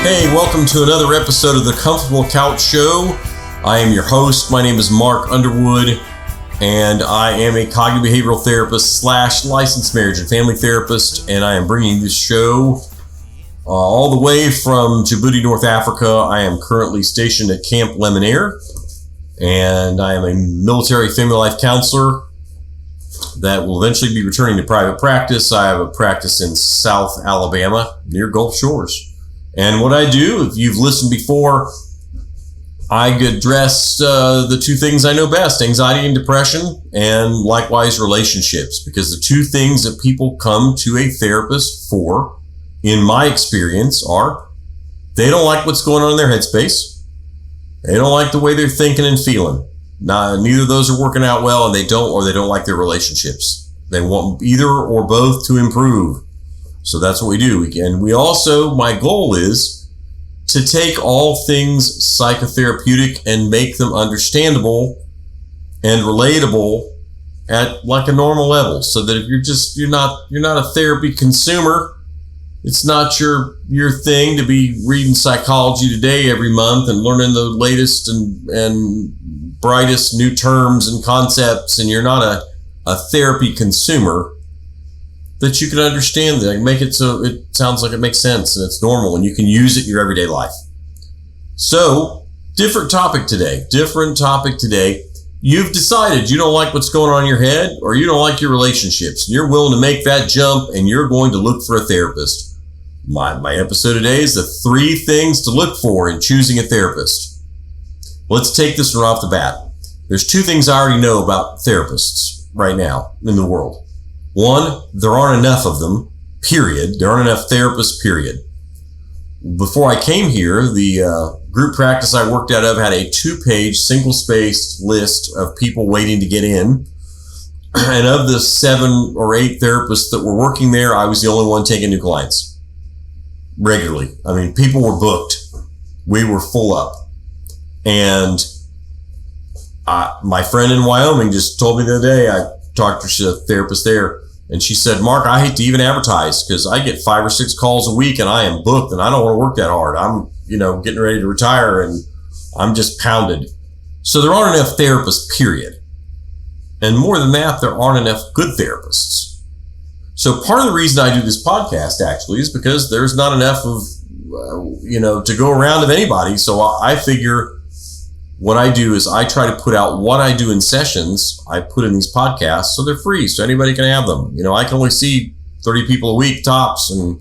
Hey, welcome to another episode of the Comfortable Couch Show. I am your host. My name is Mark Underwood, and I am a cognitive behavioral therapist / licensed marriage and family therapist, and I am bringing this show all the way from Djibouti, North Africa. I am currently stationed at Camp Lemonnier, and I am a military family life counselor that will eventually be returning to private practice. I have a practice in South Alabama near Gulf Shores. And what I do, if you've listened before, I address the two things I know best, anxiety and depression, and likewise relationships, because the two things that people come to a therapist for, in my experience, are they don't like what's going on in their headspace. They don't like the way they're thinking and feeling. Neither of those are working out well, and they don't like their relationships. They want either or both to improve. So that's what we do. And we also, my goal is to take all things psychotherapeutic and make them understandable and relatable at like a normal level, so that if you're not a therapy consumer, it's not your thing to be reading Psychology Today every month and learning the latest and brightest new terms and concepts, and you're not a therapy consumer, that you can understand that, make it so it sounds like it makes sense and it's normal and you can use it in your everyday life. So, different topic today. You've decided you don't like what's going on in your head, or you don't like your relationships. You're willing to make that jump, and you're going to look for a therapist. My episode today is the 3 things to look for in choosing a therapist. Let's take this one off the bat. There's 2 things I already know about therapists right now in the world. 1, there aren't enough of them, period. There aren't enough therapists, period. Before I came here, the group practice I worked out of had a 2-page, single-spaced list of people waiting to get in. And of the 7 or 8 therapists that were working there, I was the only one taking new clients regularly. I mean, people were booked. We were full up. And my friend in Wyoming just told me the other day, I talked to a therapist there, and she said, Mark, I hate to even advertise because I get 5 or 6 calls a week and I am booked and I don't want to work that hard. I'm, getting ready to retire and I'm just pounded. So there aren't enough therapists, period. And more than that, there aren't enough good therapists. So part of the reason I do this podcast actually is because there's not enough of, to go around of anybody. So I figure what I do is I try to put out what I do in sessions. I put in these podcasts so they're free, so anybody can have them. I can only see 30 people a week tops, and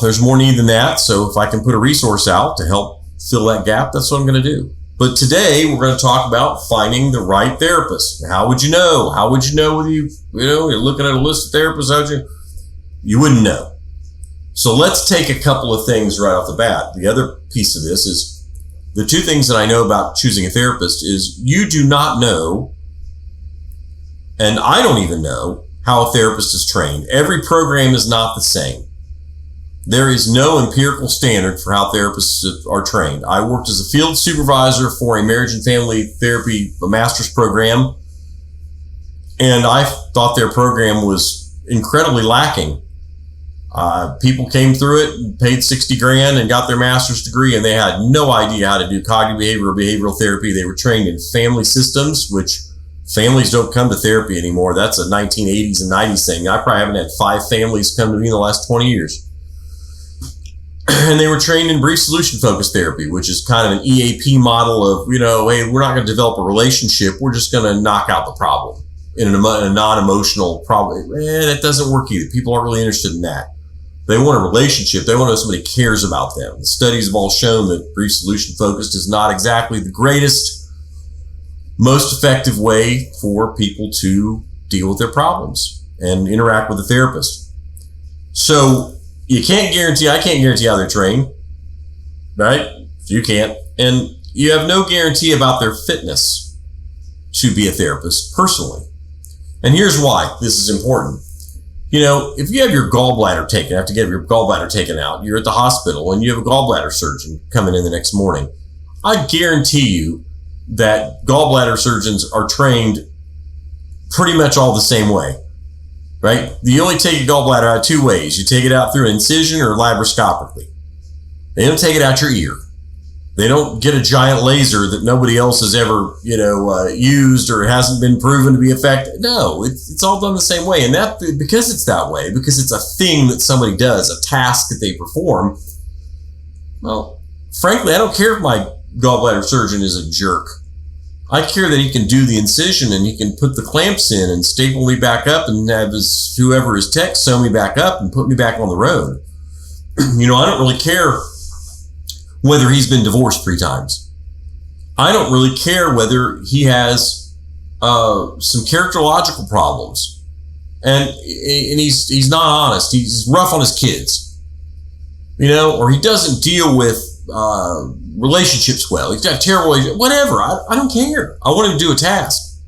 there's more need than that. So if I can put a resource out to help fill that gap, that's what I'm going to do. But today we're going to talk about finding the right therapist. How would you know? How would you know whether you're looking at a list of therapists? You wouldn't know. So let's take a couple of things right off the bat. The other piece of this is, the 2 things that I know about choosing a therapist is you do not know, and I don't even know, how a therapist is trained. Every program is not the same. There is no empirical standard for how therapists are trained. I worked as a field supervisor for a marriage and family therapy master's program, and I thought their program was incredibly lacking. People came through it and paid $60,000 and got their master's degree, and they had no idea how to do cognitive behavioral therapy. They were trained in family systems, which families don't come to therapy anymore. That's a 1980s and 90s thing. I probably haven't had 5 families come to me in the last 20 years. And they were trained in brief solution focused therapy, which is kind of an EAP model of, hey, we're not going to develop a relationship. We're just going to knock out the problem in a non-emotional problem. That doesn't work either. People aren't really interested in that. They want a relationship. They want to know somebody cares about them. The studies have all shown that brief solution focused is not exactly the greatest, most effective way for people to deal with their problems and interact with a therapist. So I can't guarantee how they're trained, right? You can't. And you have no guarantee about their fitness to be a therapist personally. And here's why this is important. If you have your gallbladder taken, have to get your gallbladder taken out, you're at the hospital and you have a gallbladder surgeon coming in the next morning. I guarantee you that gallbladder surgeons are trained pretty much all the same way, right? You only take a gallbladder out 2 ways. You take it out through an incision or laparoscopically. They don't take it out your ear. They don't get a giant laser that nobody else has ever, used or hasn't been proven to be effective. No, it's all done the same way. And that, because it's that way, because it's a thing that somebody does, a task that they perform, well, frankly, I don't care if my gallbladder surgeon is a jerk. I care that he can do the incision and he can put the clamps in and staple me back up and have whoever his tech sew me back up and put me back on the road. I don't really care whether he's been divorced 3 times. I don't really care whether he has some characterological problems, and he's not honest. He's rough on his kids, or he doesn't deal with relationships well. He's got terrible, whatever. I don't care. I want him to do a task.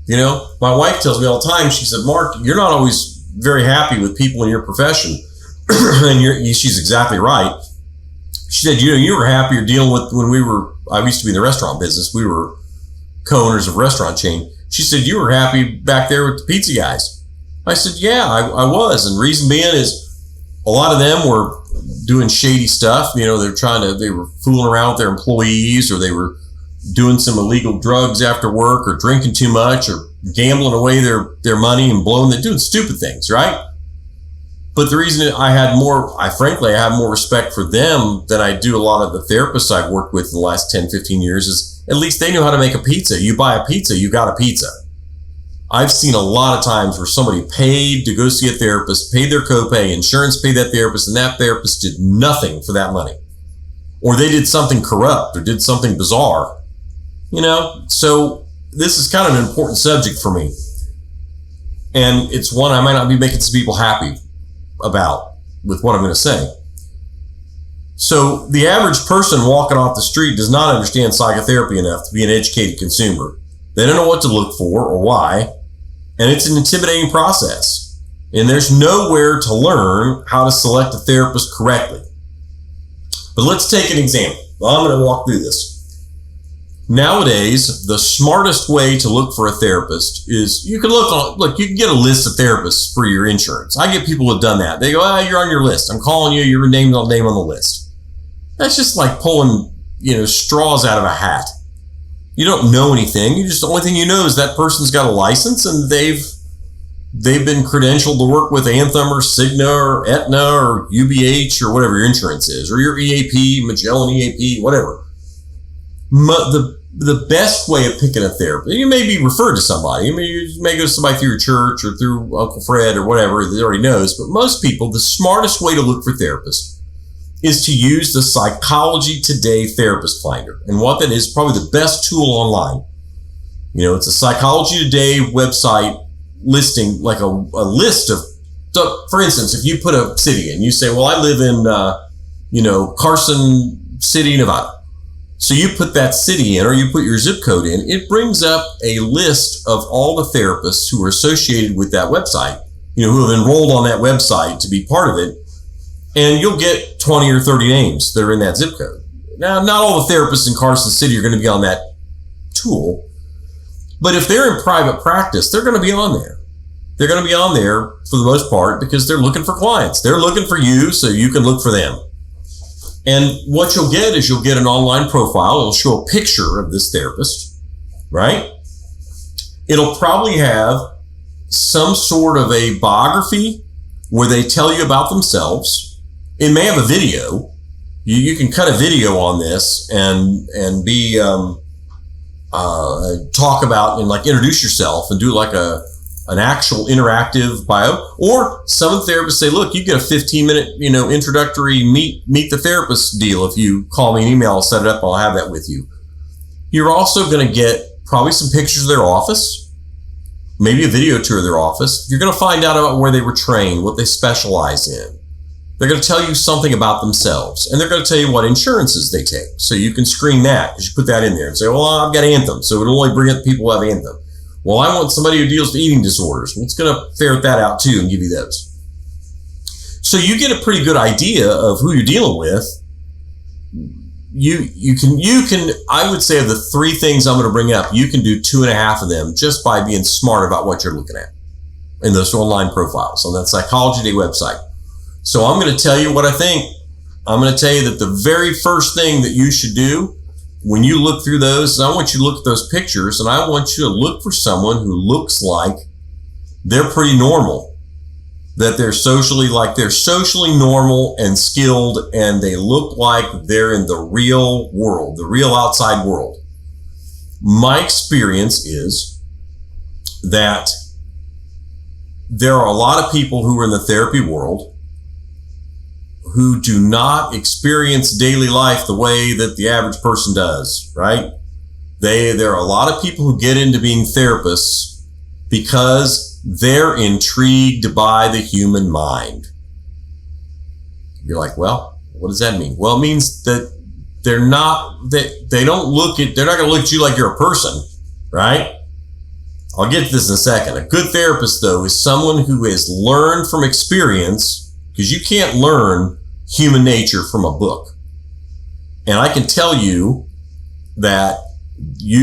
My wife tells me all the time. She said, "Mark, you're not always very happy with people in your profession," and she's exactly right. She said, you were happier dealing with I used to be in the restaurant business. We were co-owners of a restaurant chain. She said, you were happy back there with the pizza guys. I said, yeah, I was. And reason being is a lot of them were doing shady stuff. They were fooling around with their employees, or they were doing some illegal drugs after work, or drinking too much, or gambling away their money and doing stupid things, right? But the reason I have more respect for them than I do a lot of the therapists I've worked with in the last 10, 15 years is at least they know how to make a pizza. You buy a pizza, you got a pizza. I've seen a lot of times where somebody paid to go see a therapist, paid their copay, insurance paid that therapist, and that therapist did nothing for that money. Or they did something corrupt or did something bizarre. So this is kind of an important subject for me. And it's one I might not be making some people happy about with what I'm going to say. So the average person walking off the street does not understand psychotherapy enough to be an educated consumer. They don't know what to look for or why, and it's an intimidating process. And there's nowhere to learn how to select a therapist correctly. But let's take an example. I'm going to walk through this. Nowadays, the smartest way to look for a therapist is you can you can get a list of therapists for your insurance. I get people who have done that. They go, you're on your list. I'm calling you. You're named on the list. That's just like pulling, straws out of a hat. You don't know anything. The only thing you know is that person's got a license and they've been credentialed to work with Anthem or Cigna or Aetna or UBH or whatever your insurance is, or your EAP, Magellan EAP, whatever. The best way of picking a therapist, you may be referred to somebody. You may go to somebody through your church or through Uncle Fred or whatever that already knows. But most people, the smartest way to look for therapists is to use the Psychology Today Therapist Finder. And what that is, probably the best tool online. It's a Psychology Today website listing, like a list of, so for instance, if you put a city in, you say, well, I live in, Carson City, Nevada. So you put that city in, or you put your zip code in, it brings up a list of all the therapists who are associated with that website, who have enrolled on that website to be part of it. And you'll get 20 or 30 names that are in that zip code. Now, not all the therapists in Carson City are going to be on that tool, but if they're in private practice, they're going to be on there. They're going to be on there for the most part because they're looking for clients. They're looking for you so you can look for them. And what you'll get is you'll get an online profile. It'll show a picture of this therapist, right? It'll probably have some sort of a biography where they tell you about themselves. It may have a video. You can cut a video on this and be talk about and introduce yourself and do an actual interactive bio. Or some of the therapists say, look, you get a 15-minute, introductory meet the therapist deal. If you call me an email, I'll set it up. I'll have that with you. You're also going to get probably some pictures of their office, maybe a video tour of their office. You're going to find out about where they were trained, what they specialize in. They're going to tell you something about themselves, and they're going to tell you what insurances they take. So you can screen that because you put that in there and say, well, I've got Anthem. So it'll only bring up people who have Anthem. Well, I want somebody who deals with eating disorders. Well, it's going to ferret that out too and give you those. So you get a pretty good idea of who you're dealing with. You can, I would say of the 3 things I'm going to bring up, you can do 2.5 of them just by being smart about what you're looking at in those online profiles on that Psychology Day website. So I'm going to tell you what I think I'm going to tell you that the very first thing that you should do when you look through those, is I want you to look at those pictures, and I want you to look for someone who looks like they're pretty normal, that they're socially normal and skilled, and they look like they're in the real world, the real outside world. My experience is that there are a lot of people who are in the therapy world who do not experience daily life the way that the average person does, right? There are a lot of people who get into being therapists because they're intrigued by the human mind. You're like, well, what does that mean? Well, it means that they're not going to look at you like you're a person, right? I'll get to this in a second. A good therapist, though, is someone who has learned from experience, because you can't learn human nature from a book. And I can tell you that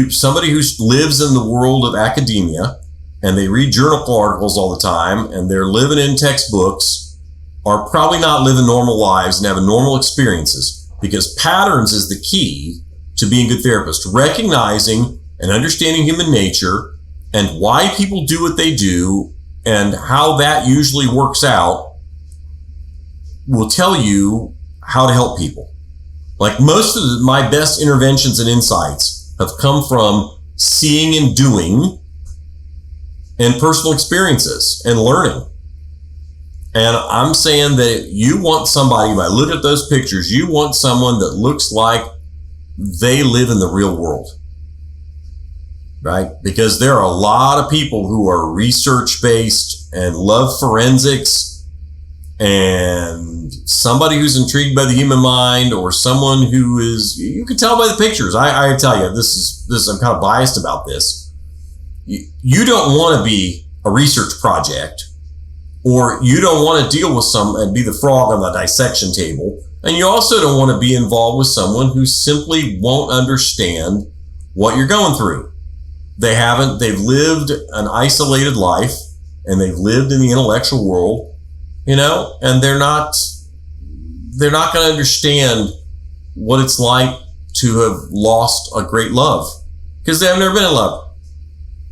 somebody who lives in the world of academia and they read journal articles all the time and they're living in textbooks are probably not living normal lives and having normal experiences, because patterns is the key to being a good therapist. Recognizing and understanding human nature and why people do what they do and how that usually works out will tell you how to help people. Like most of my best interventions and insights have come from seeing and doing and personal experiences and learning. And I'm saying that you want somebody, when I look at those pictures, you want someone that looks like they live in the real world, right? Because there are a lot of people who are research-based and love forensics, and somebody who's intrigued by the human mind, or someone who is, you can tell by the pictures. I tell you, I'm kind of biased about this. You don't want to be a research project, or you don't want to deal with and be the frog on the dissection table. And you also don't want to be involved with someone who simply won't understand what you're going through. They've lived an isolated life, and they've lived in the intellectual world, and they're not going to understand what it's like to have lost a great love, because they've never been in love.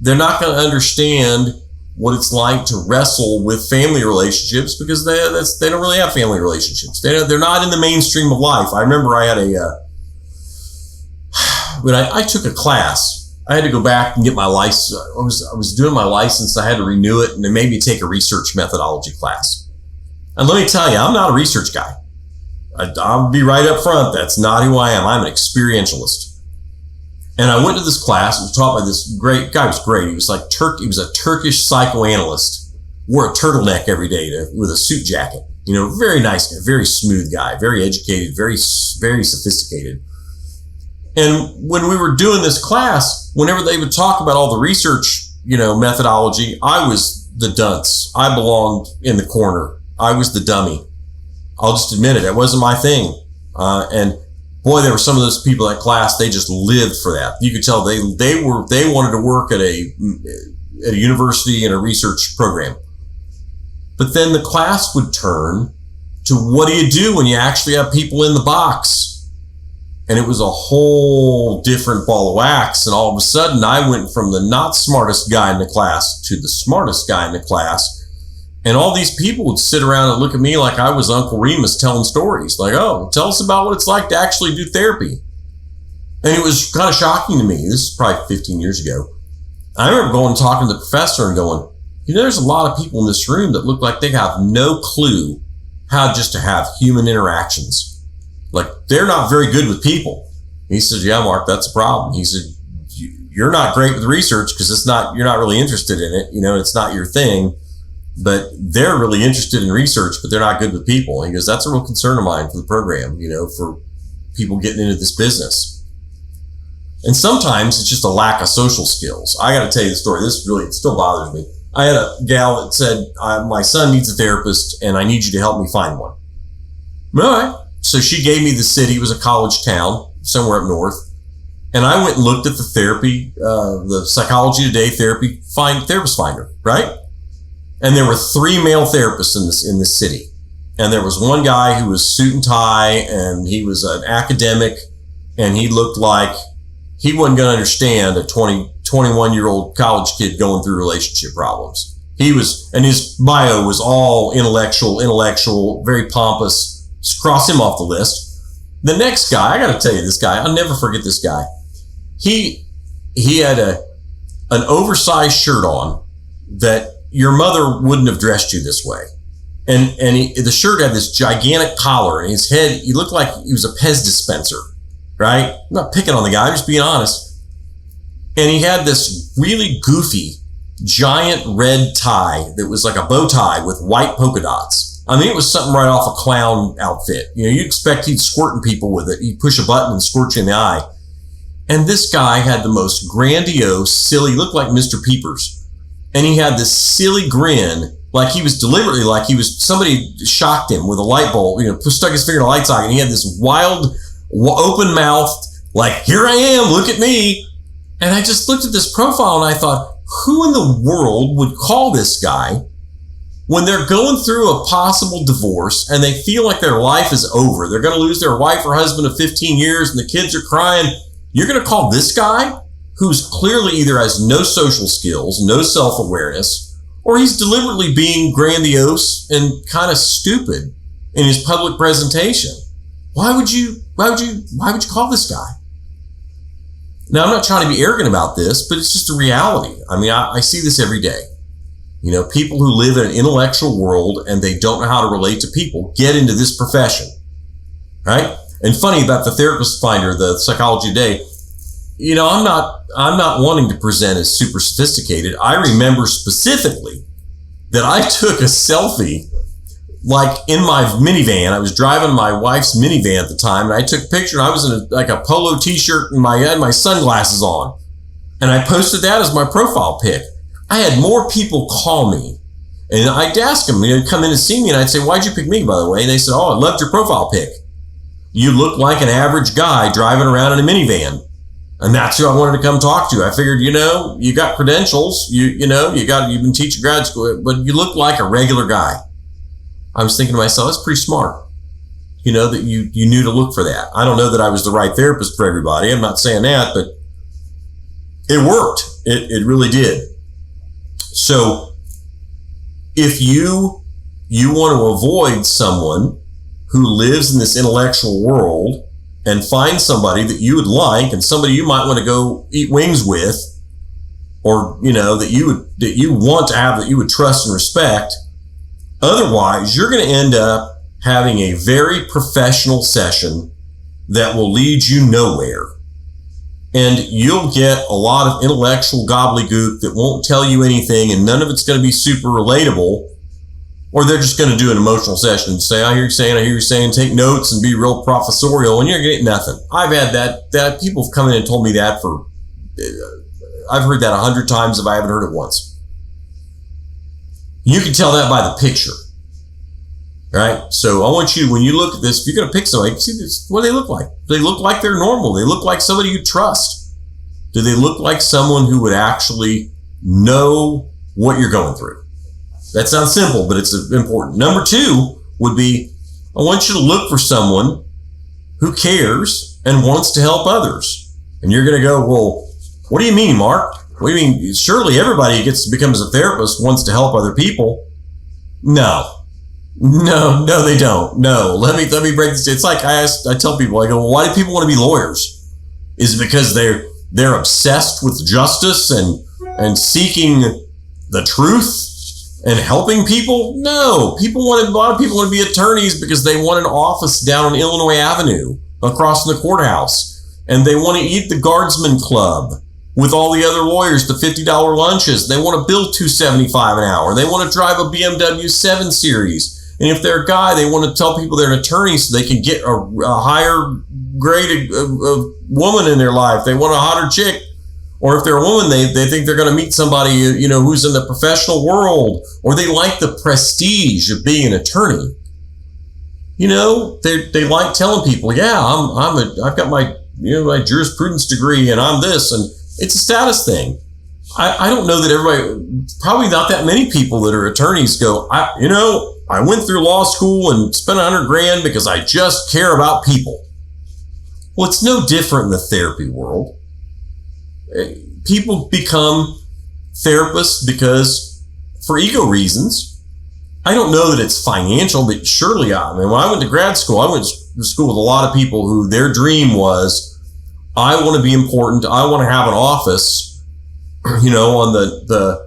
They're not going to understand what it's like to wrestle with family relationships, because they don't really have family relationships. They're not in the mainstream of life. I remember I had when I took a class, I had to go back and get my license. I was doing my license. I had to renew it, and they made me take a research methodology class. And let me tell you, I'm not a research guy. I'll be right up front. That's not who I am. I'm an experientialist. And I went to this class. It was taught by this great guy. He was great. He was a Turkish psychoanalyst. Wore a turtleneck every day with a suit jacket. Very nice guy, very smooth guy, very educated, very, very sophisticated. And when we were doing this class, whenever they would talk about all the research, methodology, I was the dunce. I belonged in the corner. I was the dummy. I'll just admit it. It wasn't my thing. And boy, there were some of those people in that class, they just lived for that. You could tell they wanted to work at a university in a research program. But then the class would turn to, what do you do when you actually have people in the box? And it was a whole different ball of wax. And all of a sudden, I went from the not smartest guy in the class to the smartest guy in the class. And all these people would sit around and look at me like I was Uncle Remus telling stories. Like, oh, tell us about what it's like to actually do therapy. And it was kind of shocking to me. This is probably 15 years ago. I remember going and talking to the professor and going, there's a lot of people in this room that look like they have no clue how just to have human interactions. Like, they're not very good with people. He says, yeah, Mark, that's a problem. He said, you're not great with research because you're not really interested in it. It's not your thing. But they're really interested in research, but they're not good with people. And he goes, that's a real concern of mine for the program, for people getting into this business. And sometimes it's just a lack of social skills. I got to tell you the story. It still bothers me. I had a gal that said, my son needs a therapist and I need you to help me find one. All right. So she gave me the city. It was a college town somewhere up north. And I went and looked at the therapy, the Psychology Today therapist finder, right? And there were 3 male therapists in this city. And there was one guy who was suit and tie, and he was an academic, and he looked like he wasn't going to understand a 21-year-old college kid going through relationship problems. He was, and his bio was all intellectual, very pompous. Just cross him off the list. The next guy, I got to tell you, this guy, I'll never forget this guy. He had an oversized shirt on that your mother wouldn't have dressed you this way. And the shirt had this gigantic collar, and his head, he looked like he was a Pez dispenser, right? I'm not picking on the guy, I'm just being honest. And he had this really goofy, giant red tie that was like a bow tie with white polka dots. I mean, it was something right off a clown outfit. You know, you'd expect he'd squirting people with it. He'd push a button and squirt you in the eye. And this guy had the most grandiose, silly, looked like Mr. Peepers. And he had this silly grin, like he was deliberately, like he was, somebody shocked him with a light bulb, you know, stuck his finger in a light socket, and he had this wild, open mouth, like, here I am, look at me. And I just looked at this profile and I thought, who in the world would call this guy when they're going through a possible divorce and they feel like their life is over? They're going to lose their wife or husband of 15 years and the kids are crying. You're going to call this guy, who's clearly either has no social skills, no self-awareness, or he's deliberately being grandiose and kind of stupid in his public presentation. Why would you call this guy? Now, I'm not trying to be arrogant about this, but it's just a reality. I mean, I see this every day. You know, people who live in an intellectual world and they don't know how to relate to people get into this profession, right? And funny about the Therapist Finder, the Psychology Today, you know, I'm not wanting to present as super sophisticated. I remember specifically that I took a selfie, like in my minivan. I was driving my wife's minivan at the time, and I took a picture, and I was in like a polo t-shirt and I had my sunglasses on. And I posted that as my profile pic. I had more people call me, and I'd ask them, they'd come in and see me, and I'd say, why'd you pick me, by the way? And they said, oh, I loved your profile pic. You look like an average guy driving around in a minivan. And that's who I wanted to come talk to. I figured, you know, you got credentials, you've been teaching grad school, but you look like a regular guy. I was thinking to myself, that's pretty smart. You know, that you knew to look for that. I don't know that I was the right therapist for everybody. I'm not saying that, but it worked. It really did. So if you want to avoid someone who lives in this intellectual world and find somebody that you would like and somebody you might want to go eat wings with, or, you know, that you want to have, that you would trust and respect. Otherwise, you're going to end up having a very professional session that will lead you nowhere. And you'll get a lot of intellectual gobbledygook that won't tell you anything, and none of it's going to be super relatable. Or they're just going to do an emotional session and say, I hear you saying, take notes and be real professorial, and you're going to get nothing. I've had that people have come in and told me that I've heard that 100 times if I haven't heard it once. You can tell that by the picture, right? So I want you, when you look at this, if you're going to pick somebody, see this, what do they look like? Do they look like they're normal? Do they look like somebody you trust? Do they look like someone who would actually know what you're going through? That sounds simple, but it's important. Number 2 would be, I want you to look for someone who cares and wants to help others. And you're going to go, well, what do you mean, Mark? What do you mean? Surely everybody who becomes a therapist wants to help other people. No, they don't. No, let me break this. It's like I tell people, I go, well, why do people want to be lawyers? Is it because they're obsessed with justice and seeking the truth and helping people? No, a lot of people want to be attorneys because they want an office down on Illinois Avenue across from the courthouse, and they want to eat the Guardsman Club with all the other lawyers, the $50 lunches. They want to bill $275 an hour. They want to drive a BMW 7 Series. And if they're a guy, they want to tell people they're an attorney so they can get a higher grade of woman in their life. They want a hotter chick. Or if they're a woman, they think they're going to meet somebody, you know, who's in the professional world, or they like the prestige of being an attorney. You know, they like telling people, yeah, I've got my jurisprudence degree and I'm this, and it's a status thing. I don't know that everybody, probably not that many people that are attorneys go, I went through law school and spent $100,000 because I just care about people. Well, it's no different in the therapy world. People become therapists because, for ego reasons. I don't know that it's financial, but surely, when I went to grad school, I went to school with a lot of people who their dream was, I want to be important. I want to have an office, on the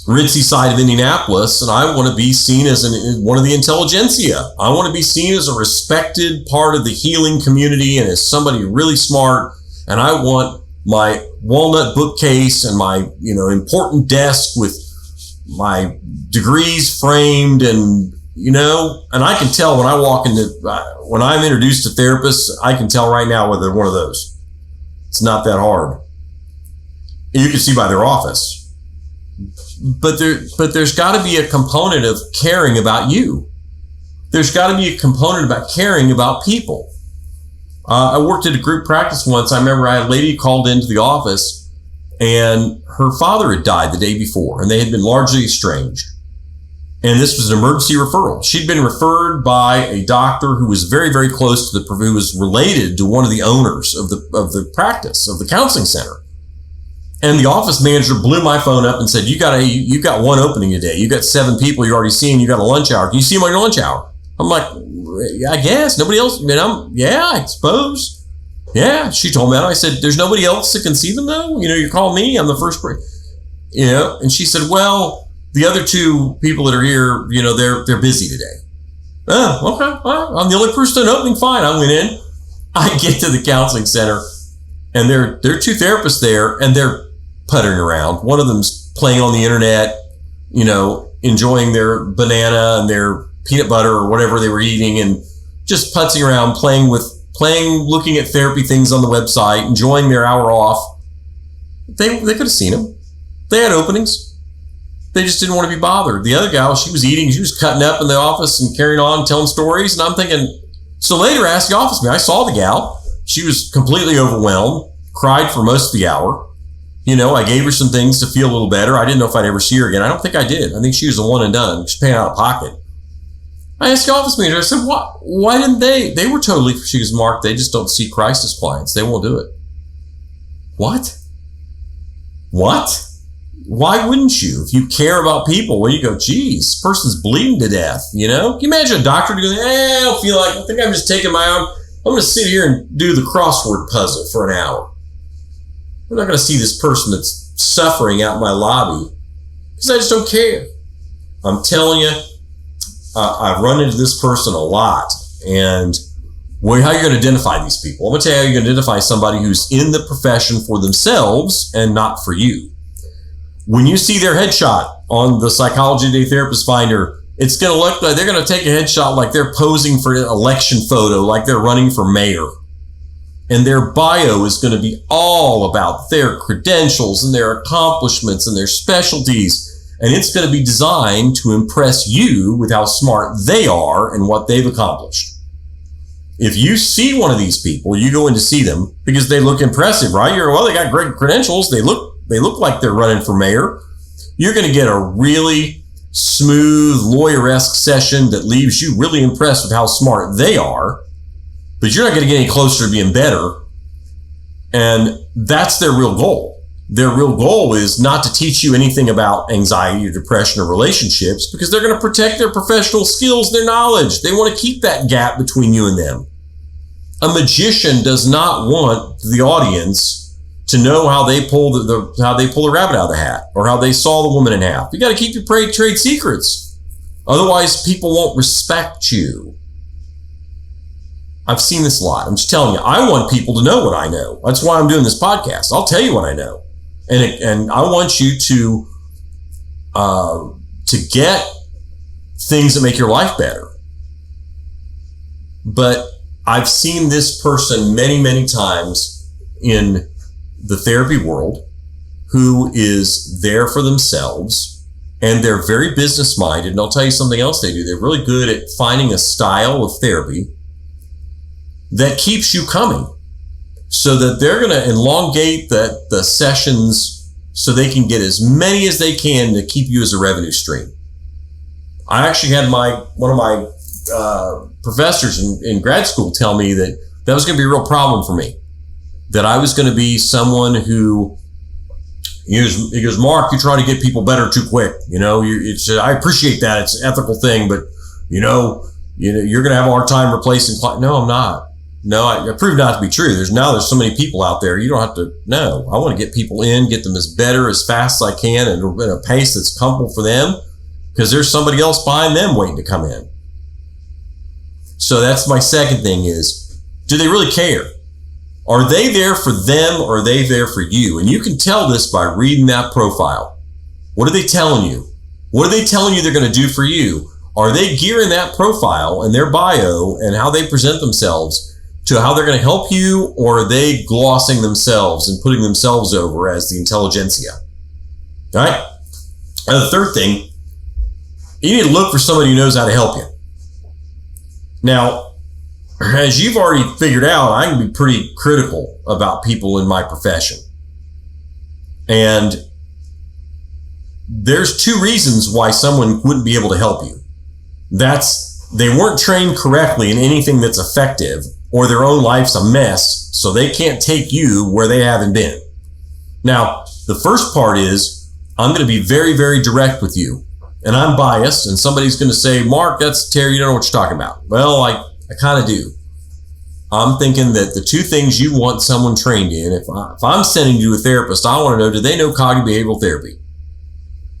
ritzy side of Indianapolis, and I want to be seen as one of the intelligentsia. I want to be seen as a respected part of the healing community and as somebody really smart. And I want my walnut bookcase and my, important desk with my degrees framed and I can tell when I walk when I'm introduced to therapists, I can tell right now whether they're one of those. It's not that hard. You can see by their office. But there's got to be a component of caring about you. There's got to be a component about caring about people. I worked at a group practice once. I remember I had a lady called into the office and her father had died the day before and they had been largely estranged. And this was an emergency referral. She'd been referred by a doctor who was very, very close to who was related to one of the owners of the practice, of the counseling center. And the office manager blew my phone up and said, you got one opening today. You got 7 people you're already seeing. You got a lunch hour. Can you see them on your lunch hour? I'm like, I guess. Nobody else? Yeah, I suppose. Yeah. She told me that. I said, there's nobody else that can see them though? You're calling me. I'm the first person. And she said, well, the other 2 people that are here, they're busy today. Oh, okay. Well, I'm the only person in opening. Fine. I went in. I get to the counseling center and there are 2 therapists there and they're puttering around. One of them's playing on the internet, enjoying their banana and their peanut butter or whatever they were eating and just putzing around, looking at therapy things on the website, enjoying their hour off. They could have seen them. They had openings. They just didn't want to be bothered. The other gal, she was eating, she was cutting up in the office and carrying on, telling stories. And I'm thinking, so later I asked the office man, I saw the gal. She was completely overwhelmed, cried for most of the hour. I gave her some things to feel a little better. I didn't know if I'd ever see her again. I don't think I did. I think she was a one and done. She's paying out of pocket. I asked the office manager, I said, why didn't they were totally, she goes, Mark, they just don't see crisis clients. They won't do it. What? Why wouldn't you? If you care about people, well, you go, geez, this person's bleeding to death, Can you imagine a doctor going, I don't feel like, I think I'm just taking my own, I'm going to sit here and do the crossword puzzle for an hour. I'm not going to see this person that's suffering out in my lobby because I just don't care. I'm telling you, I've run into this person a lot. And how are you going to identify these people? I'm going to tell you how you're going to identify somebody who's in the profession for themselves and not for you. When you see their headshot on the Psychology Today Therapist Finder, it's going to look like they're going to take a headshot like they're posing for an election photo, like they're running for mayor. And their bio is going to be all about their credentials and their accomplishments and their specialties. And it's going to be designed to impress you with how smart they are and what they've accomplished. If you see one of these people, you go in to see them because they look impressive, right? They got great credentials. They look like they're running for mayor. You're going to get a really smooth, lawyer-esque session that leaves you really impressed with how smart they are. But you're not going to get any closer to being better. And that's their real goal. Their real goal is not to teach you anything about anxiety or depression or relationships because they're going to protect their professional skills, their knowledge. They want to keep that gap between you and them. A magician does not want the audience to know how they pull the rabbit out of the hat or how they saw the woman in half. You got to keep your trade secrets. Otherwise, people won't respect you. I've seen this a lot. I'm just telling you, I want people to know what I know. That's why I'm doing this podcast. I'll tell you what I know. And I want you to get things that make your life better. But I've seen this person many, many times in the therapy world who is there for themselves and they're very business minded. And I'll tell you something else they do. They're really good at finding a style of therapy that keeps you coming so that they're going to elongate the sessions so they can get as many as they can to keep you as a revenue stream. I actually had one of my professors in grad school tell me that was going to be a real problem for me, that I was going to be someone who, he goes, Mark, you're trying to get people better too quick. I appreciate that. It's an ethical thing, but you're going to have a hard time replacing clients. No, I'm not. No, I proved not to be true. There's so many people out there. You don't have to. No, I want to get people in, get them as better as fast as I can, and at a pace that's comfortable for them, because there's somebody else behind them waiting to come in. So that's my second thing is, do they really care? Are they there for them, or are they there for you? And you can tell this by reading that profile. What are they telling you? What are they telling you they're going to do for you? Are they gearing that profile and their bio and how they present themselves to how they're going to help you, or are they glossing themselves and putting themselves over as the intelligentsia? All right? And the third thing, you need to look for somebody who knows how to help you. Now, as you've already figured out, I can be pretty critical about people in my profession. And there's two reasons why someone wouldn't be able to help you. That's, they weren't trained correctly in anything that's effective, or their own life's a mess, so they can't take you where they haven't been. Now, the first part is, I'm going to be very, very direct with you. And I'm biased, and somebody's going to say, Mark, that's Terry, you don't know what you're talking about. Well, I kind of do. I'm thinking that the two things you want someone trained in, if I'm sending you to a therapist, I want to know, do they know cognitive behavioral therapy?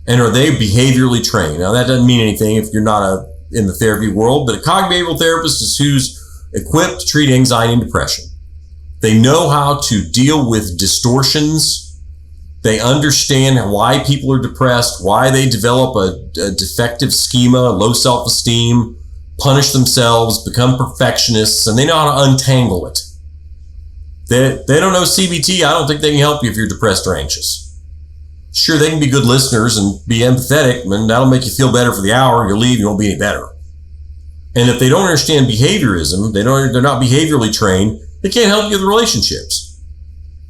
And are they behaviorally trained? Now, that doesn't mean anything if you're not in the therapy world, but a cognitive behavioral therapist is who's equipped to treat anxiety and depression. They know how to deal with distortions. They understand why people are depressed, why they develop a defective schema, low self-esteem, punish themselves, become perfectionists, and they know how to untangle it. They don't know CBT. I don't think they can help you if you're depressed or anxious. Sure, they can be good listeners and be empathetic, and that'll make you feel better for the hour. You'll leave, you won't be any better. And if they don't understand behaviorism, they're not behaviorally trained, they can't help you with relationships.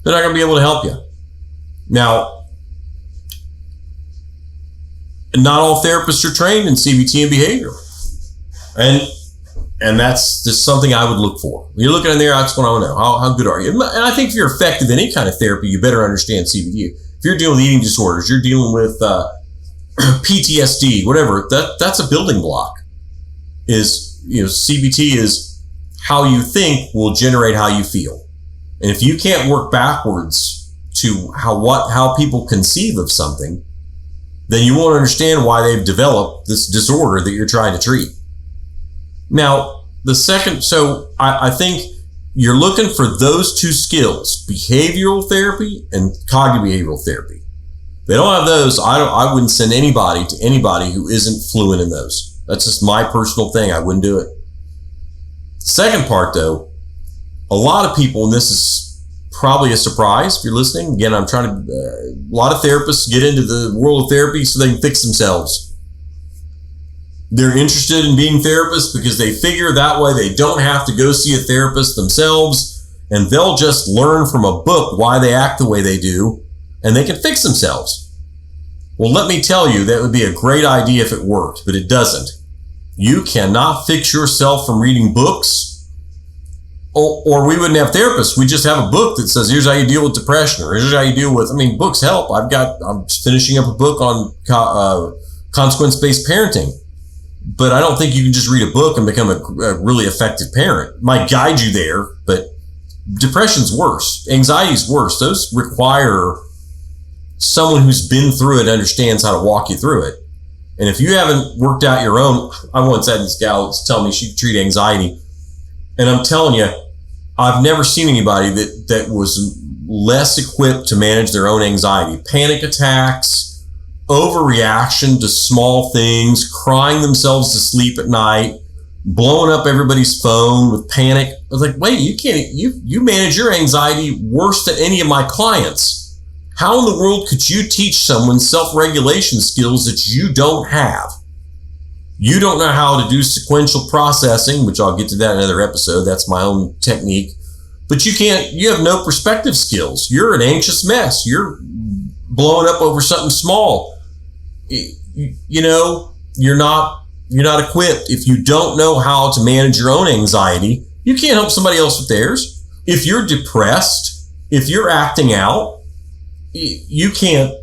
They're not going to be able to help you. Now, not all therapists are trained in CBT and behavior. And that's just something I would look for. When you're looking in there, that's what I want to know. How good are you? And I think if you're effective in any kind of therapy, you better understand CBT. If you're dealing with eating disorders, you're dealing with PTSD, whatever, that's a building block. CBT is how you think will generate how you feel. And if you can't work backwards to how people conceive of something, then you won't understand why they've developed this disorder that you're trying to treat. Now, I think you're looking for those two skills, behavioral therapy and cognitive behavioral therapy. If they don't have those, I wouldn't send anybody to anybody who isn't fluent in those. That's just my personal thing. I wouldn't do it. The second part, though, a lot of people, and this is probably a surprise if you're listening. Again, a lot of therapists get into the world of therapy so they can fix themselves. They're interested in being therapists because they figure that way they don't have to go see a therapist themselves, and they'll just learn from a book why they act the way they do, and they can fix themselves. Well, let me tell you, that would be a great idea if it worked, but it doesn't. You cannot fix yourself from reading books, or we wouldn't have therapists. We just have a book that says, here's how you deal with depression, or here's how you deal with, books help. I'm finishing up a book on consequence-based parenting, but I don't think you can just read a book and become a really effective parent. It might guide you there, but depression's worse. Anxiety's worse. Those require someone who's been through it, understands how to walk you through it. And if you haven't worked out your own, I once had this gal tell me she could treat anxiety. And I'm telling you, I've never seen anybody that was less equipped to manage their own anxiety. Panic attacks, overreaction to small things, crying themselves to sleep at night, blowing up everybody's phone with panic. I was like, wait, you manage your anxiety worse than any of my clients. How in the world could you teach someone self-regulation skills that you don't have? You don't know how to do sequential processing, which I'll get to that in another episode. That's my own technique. But you have no perspective skills. You're an anxious mess. You're blowing up over something small. You're not equipped, if you don't know how to manage your own anxiety, you can't help somebody else with theirs. If you're depressed, if you're acting out, you can't.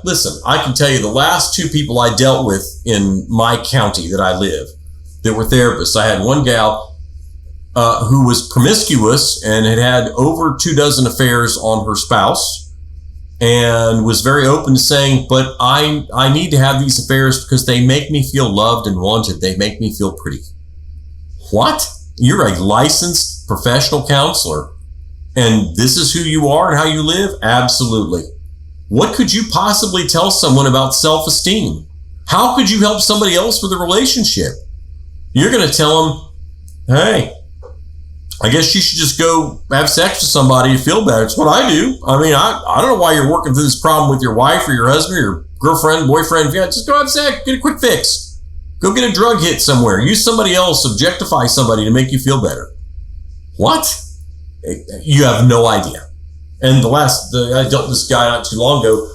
Listen, I can tell you the last two people I dealt with in my county that I live that were therapists. I had one gal who was promiscuous and had over 24 affairs on her spouse, and was very open to saying, but I need to have these affairs because they make me feel loved and wanted. They make me feel pretty. What? You're a licensed professional counselor, and this is who you are and how you live? Absolutely. What could you possibly tell someone about self-esteem? How could you help somebody else with a relationship? You're going to tell them, hey, I guess you should just go have sex with somebody to feel better. It's what I do. I mean, I don't know why you're working through this problem with your wife or your husband or your girlfriend, boyfriend. Yeah, just go have sex, get a quick fix. Go get a drug hit somewhere. Use somebody else, objectify somebody to make you feel better. What? You have no idea. And I dealt with this guy not too long ago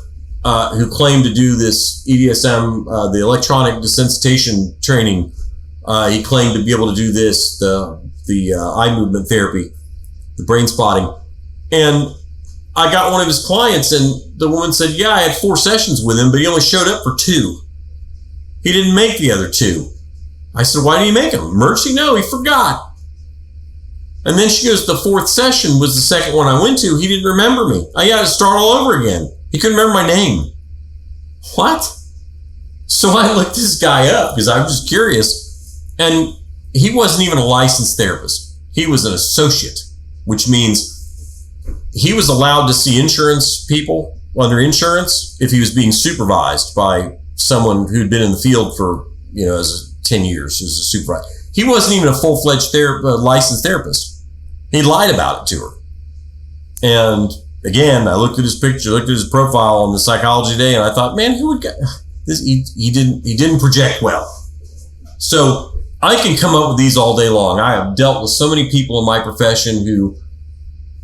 who claimed to do this EDSM, the electronic desensitization training. He claimed to be able to do this, the eye movement therapy, the brain spotting. And I got one of his clients, and the woman said, yeah, I had 4 sessions with him, but he only showed up for 2. He didn't make the other 2. I said, why didn't he make them? Emergency? No, he forgot. And then she goes, the 4th session was the second one I went to. He didn't remember me. I had to start all over again. He couldn't remember my name. What? So I looked this guy up because I was just curious. And he wasn't even a licensed therapist. He was an associate, which means he was allowed to see insurance people under insurance if he was being supervised by someone who'd been in the field for, as 10 years as a supervisor. He wasn't even a full-fledged licensed therapist. He lied about it to her. And again, I looked at his picture, looked at his profile on the Psychology Today, and I thought, man, who would get this? He didn't project well. So I can come up with these all day long. I have dealt with so many people in my profession who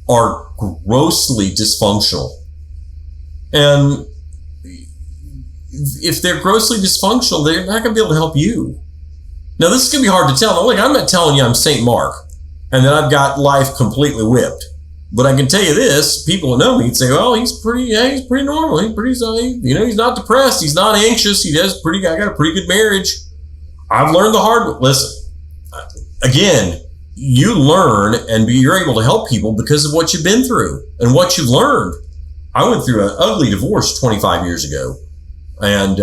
are grossly dysfunctional. And if they're grossly dysfunctional, they're not going to be able to help you. Now, this is going to be hard to tell. Look, I'm not telling you I'm St. Mark and that I've got life completely whipped. But I can tell you this, people who know me would say, well, he's pretty normal. He's not depressed. He's not anxious. I got a pretty good marriage. I've learned the hard way. Listen, again, you learn and you're able to help people because of what you've been through and what you've learned. I went through an ugly divorce 25 years ago, and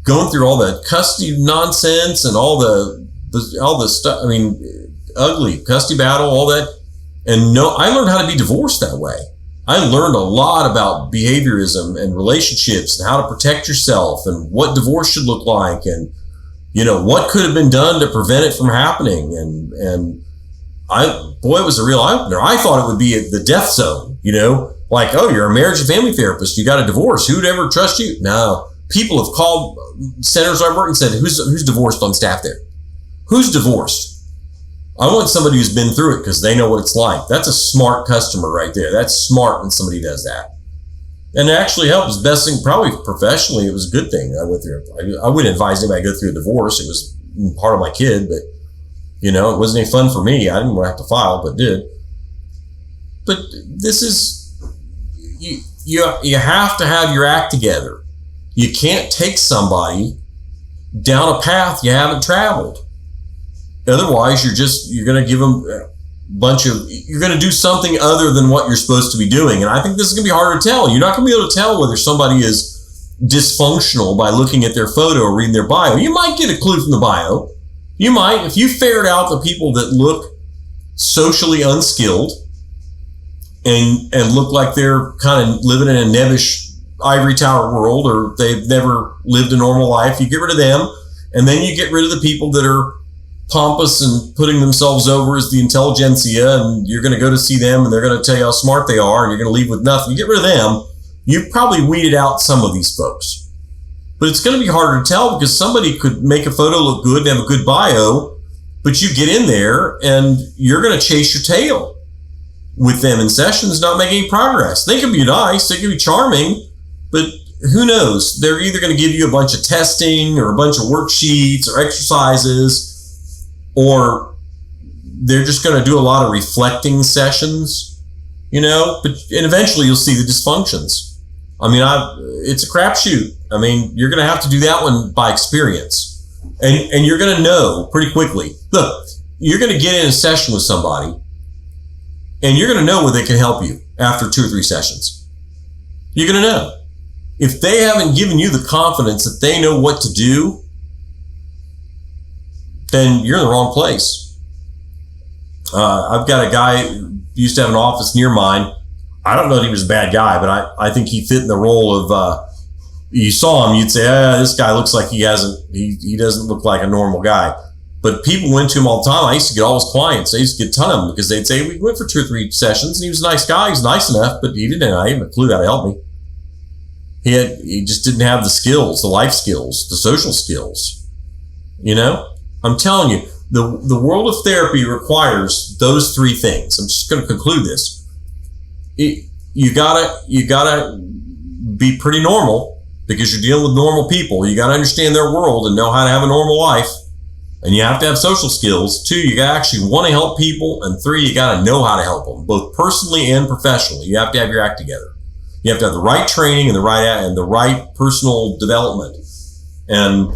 going through all the custody nonsense and all the stuff. I mean, ugly custody battle, all that. And I learned how to be divorced that way. I learned a lot about behaviorism and relationships and how to protect yourself and what divorce should look like and, what could have been done to prevent it from happening. And it was a real eye-opener. I thought it would be the death zone, like, oh, you're a marriage and family therapist. You got a divorce. Who'd ever trust you? No. People have called centers I've worked and said, who's divorced on staff there? Who's divorced? I want somebody who's been through it because they know what it's like. That's a smart customer right there. That's smart when somebody does that. And it actually helps. Best thing, probably professionally, it was a good thing I went through. I wouldn't advise anybody to go through a divorce. It was part of my kid, but, it wasn't any fun for me. I didn't have to file, but did. But this is, you have to have your act together. You can't take somebody down a path you haven't traveled. Otherwise, you're going to give them you're going to do something other than what you're supposed to be doing. And I think this is going to be hard to tell. You're not going to be able to tell whether somebody is dysfunctional by looking at their photo or reading their bio. You might get a clue from the bio. You might, if you ferret out the people that look socially unskilled and look like they're kind of living in a nebbish ivory tower world, or they've never lived a normal life, you get rid of them. And then you get rid of the people that are pompous and putting themselves over as the intelligentsia, and you're going to go to see them and they're going to tell you how smart they are and you're going to leave with nothing. You get rid of them, you've probably weeded out some of these folks. But it's going to be harder to tell because somebody could make a photo look good and have a good bio, but you get in there and you're going to chase your tail with them in sessions, not make any progress. They can be nice, they can be charming, but who knows? They're either going to give you a bunch of testing or a bunch of worksheets or exercises, or they're just going to do a lot of reflecting sessions, and eventually you'll see the dysfunctions. I mean, it's a crapshoot. I mean, you're going to have to do that one by experience, and you're going to know pretty quickly. Look, you're going to get in a session with somebody, and you're going to know where they can help you after 2 or 3 sessions. You're going to know. If they haven't given you the confidence that they know what to do, then you're in the wrong place. I've got a guy who used to have an office near mine. I don't know that he was a bad guy, but I think he fit in the role of, you saw him, you'd say, this guy looks like he doesn't look like a normal guy. But people went to him all the time. I used to get all his clients. I used to get a ton of them because they'd say, we went for 2 or 3 sessions and he was a nice guy. He was nice enough, but I didn't have a clue how to help me. He just didn't have the skills, the life skills, the social skills. I'm telling you, the world of therapy requires those 3 things. I'm just going to conclude this. You gotta be pretty normal because you're dealing with normal people. You got to understand their world and know how to have a normal life. And you have to have social skills. 2, you got to actually want to help people. And 3, you got to know how to help them, both personally and professionally. You have to have your act together. You have to have the right training and the right personal development. And,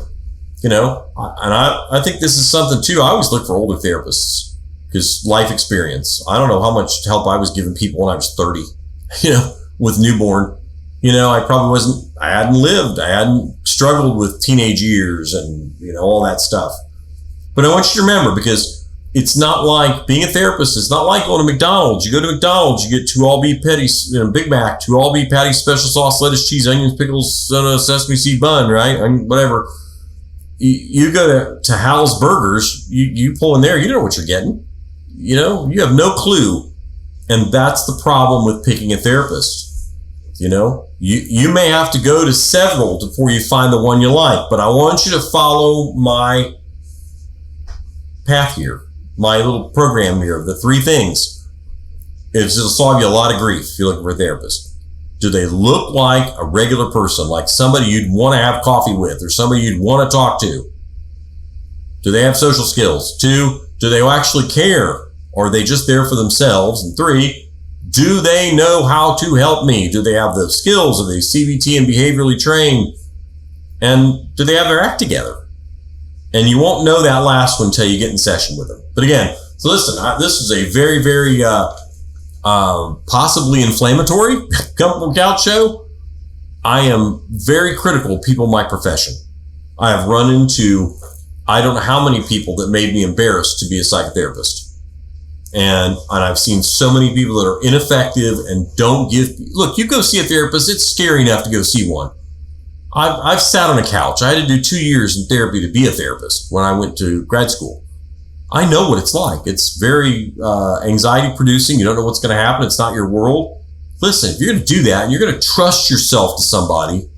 I think this is something too. I always look for older therapists because life experience. I don't know how much help I was giving people when I was 30, with newborn. I hadn't lived. I hadn't struggled with teenage years and, all that stuff. But I want you to remember, because it's not like being a therapist. It's not like going to McDonald's. You go to McDonald's, you get 2 all-beef patties, Big Mac, 2 all-beef patties, special sauce, lettuce, cheese, onions, pickles, sesame seed bun, right? Whatever. You go to Hal's Burgers, you pull in there, you don't know what you're getting. You have no clue. And that's the problem with picking a therapist. You may have to go to several before you find the one you like, but I want you to follow my path here, my little program here of the 3 things. It'll solve you a lot of grief if you're looking for a therapist. Do they look like a regular person, like somebody you'd want to have coffee with or somebody you'd want to talk to? Do they have social skills? 2, do they actually care? Or are they just there for themselves? And 3, do they know how to help me? Do they have the skills? Are they CBT and behaviorally trained? And do they have their act together? And you won't know that last one until you get in session with them. But again, so listen, this is a very, very possibly inflammatory Comfortable Couch show. I am very critical of people in my profession. I have run into, I don't know how many people that made me embarrassed to be a psychotherapist. And I've seen so many people that are ineffective and don't give, look, you go see a therapist, it's scary enough to go see one. I've sat on a couch. I had to do 2 years in therapy to be a therapist when I went to grad school. I know what it's like. It's very anxiety producing. You don't know what's going to happen. It's not your world. Listen, if you're going to do that and you're going to trust yourself to somebody,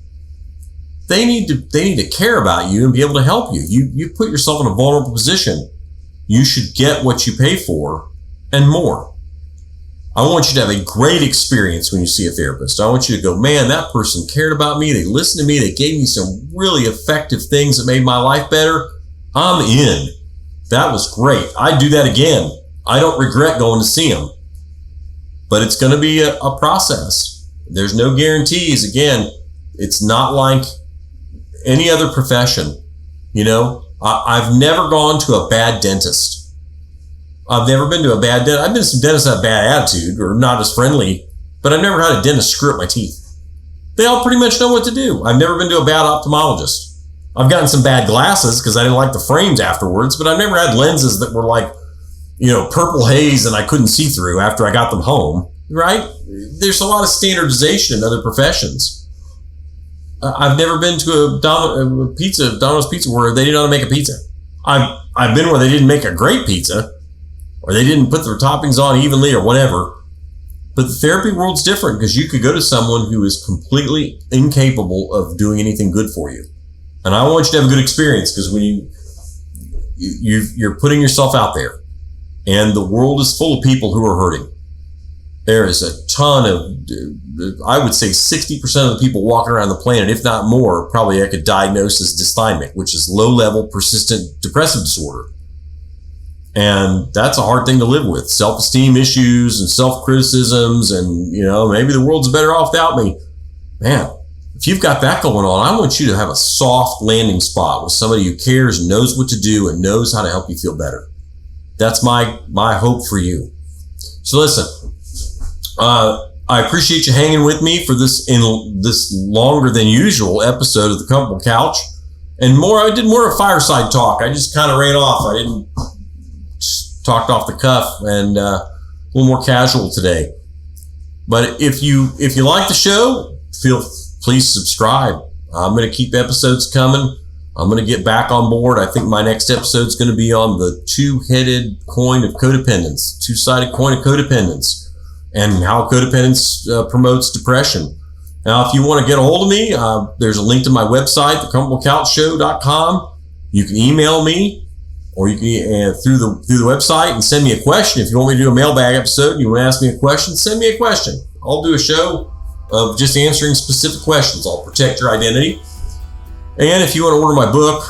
they need to care about you and be able to help you. You put yourself in a vulnerable position. You should get what you pay for and more. I want you to have a great experience when you see a therapist. I want you to go, man, that person cared about me. They listened to me. They gave me some really effective things that made my life better. I'm in. That was great. I'd do that again. I don't regret going to see them. But it's going to be a process. There's no guarantees. Again, it's not like any other profession. I've never gone to a bad dentist. I've never been to a bad dentist. I've been to some dentists that have bad attitude or not as friendly, but I've never had a dentist screw up my teeth. They all pretty much know what to do. I've never been to a bad ophthalmologist. I've gotten some bad glasses because I didn't like the frames afterwards, but I've never had lenses that were like, purple haze and I couldn't see through after I got them home, right? There's a lot of standardization in other professions. I've never been to a Domino's Pizza where they didn't know how to make a pizza. I've been where they didn't make a great pizza, or they didn't put their toppings on evenly or whatever. But the therapy world's different because you could go to someone who is completely incapable of doing anything good for you. And I want you to have a good experience because when you're putting yourself out there and the world is full of people who are hurting. There is a ton of, I would say 60% of the people walking around the planet, if not more, probably I could diagnose as dysthymic, which is low-level persistent depressive disorder. And that's a hard thing to live with. Self-esteem issues and self-criticisms and, maybe the world's better off without me. Man, if you've got that going on, I want you to have a soft landing spot with somebody who cares, and knows what to do, and knows how to help you feel better. That's my hope for you. So listen, I appreciate you hanging with me for this longer than usual episode of The Comfortable Couch. And I did more of fireside talk. I just kind of ran off. I didn't just talked off the cuff and a little more casual today. But if you like the show, please subscribe. I'm going to keep episodes coming. I'm going to get back on board. I think my next episode is going to be on the two-sided coin of codependence, and how codependence promotes depression. Now, if you want to get a hold of me, there's a link to my website, thecomfortablecouchshow.com. You can email me, or you can through the website, and send me a question. If you want me to do a mailbag episode and you want to ask me a question, send me a question. I'll do a show of just answering specific questions. I'll protect your identity. And if you want to order my book,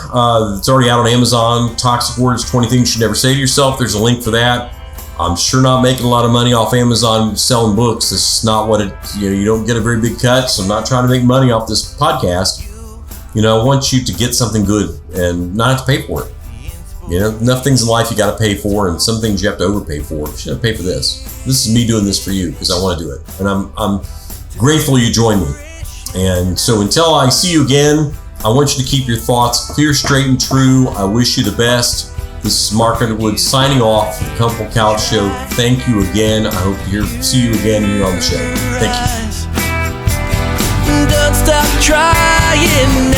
it's already out on Amazon, Toxic Words, 20 Things You Should Never Say to Yourself. There's a link for that. I'm sure not making a lot of money off Amazon selling books. This is not what you don't get a very big cut. So I'm not trying to make money off this podcast. I want you to get something good and not have to pay for it. Enough things in life you got to pay for, and some things you have to overpay for. You should have to pay for this. This is me doing this for you because I want to do it. And I'm grateful you joined me. And so until I see you again, I want you to keep your thoughts clear, straight, and true. I wish you the best. This is Mark Underwood signing off from the Comfortable Couch Show. Thank you again. I hope to see you again here on the show. Thank you. Don't stop trying.